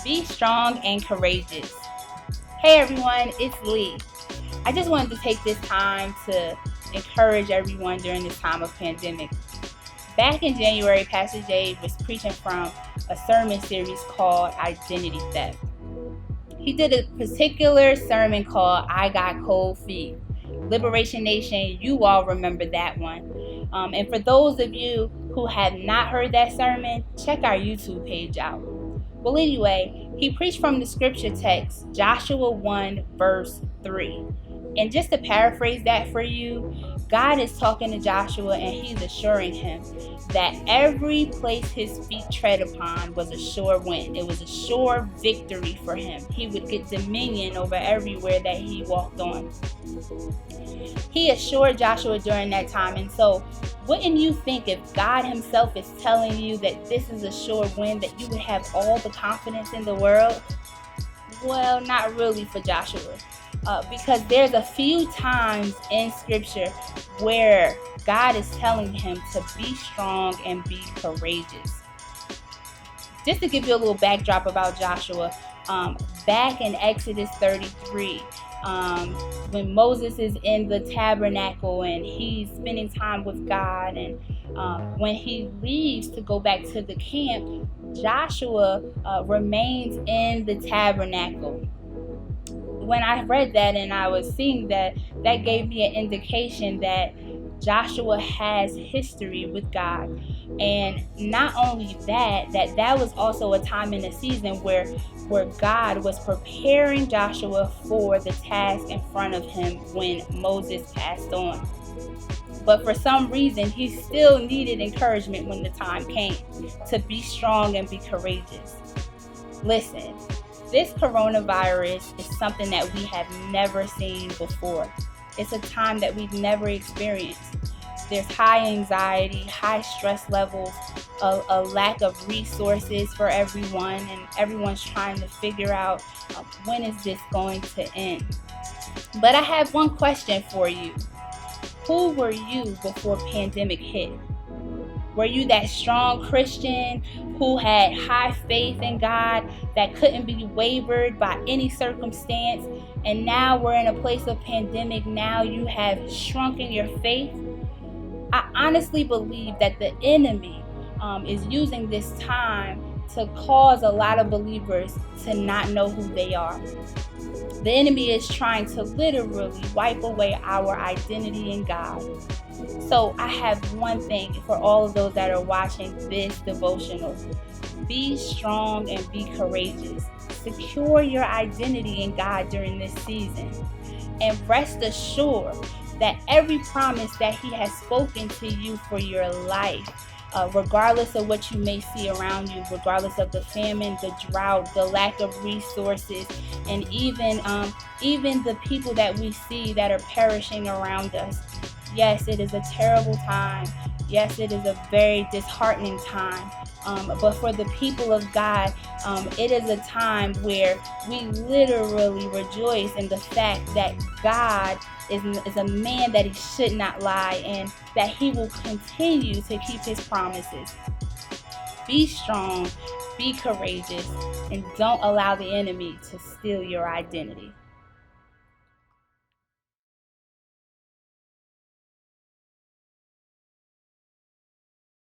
Be strong and courageous. Hey everyone, it's Lee. I just wanted to take this time to encourage everyone during this time of pandemic. Back in January, Pastor Jay was preaching from a sermon series called Identity Theft. He did a particular sermon called I Got Cold Feet. Liberation Nation, you all remember that one. And for those of you who have not heard that sermon, check our YouTube page out. Well, anyway, he preached from the scripture text, Joshua 1, verse 3. And just to paraphrase that for you, God is talking to Joshua and he's assuring him that every place his feet tread upon was a sure win. It was a sure victory for him. He would get dominion over everywhere that he walked on. He assured Joshua during that time. And so wouldn't you think if God himself is telling you that this is a sure win, that you would have all the confidence in the world? Well, not really for Joshua. Because there's a few times in scripture where God is telling him to be strong and be courageous. Just to give you a little backdrop about Joshua, back in Exodus 33, when Moses is in the tabernacle and he's spending time with God, and when he leaves to go back to the camp, Joshua remains in the tabernacle. When I read that and I was seeing that, that gave me an indication that Joshua has history with God. And not only that was also a time in the season where God was preparing Joshua for the task in front of him when Moses passed on. But for some reason, he still needed encouragement when the time came to be strong and be courageous. Listen, this coronavirus is something that we have never seen before. It's a time that we've never experienced. There's high anxiety, high stress levels, a lack of resources for everyone, and everyone's trying to figure out when is this going to end. But I have one question for you. Who were you before pandemic hit? Were you that strong Christian who had high faith in God that couldn't be wavered by any circumstance? And now we're in a place of pandemic. Now you have shrunken your faith. I honestly believe that the enemy is using this time to cause a lot of believers to not know who they are. The enemy is trying to literally wipe away our identity in God. So I have one thing for all of those that are watching this devotional. Be strong and be courageous. Secure your identity in God during this season. And rest assured that every promise that he has spoken to you for your life, regardless of what you may see around you, regardless of the famine, the drought, the lack of resources, and even the people that we see that are perishing around us. Yes, it is a terrible time. Yes, it is a very disheartening time. But for the people of God, it is a time where we literally rejoice in the fact that God is a man that he should not lie, and that he will continue to keep his promises. Be strong, be courageous, and don't allow the enemy to steal your identity.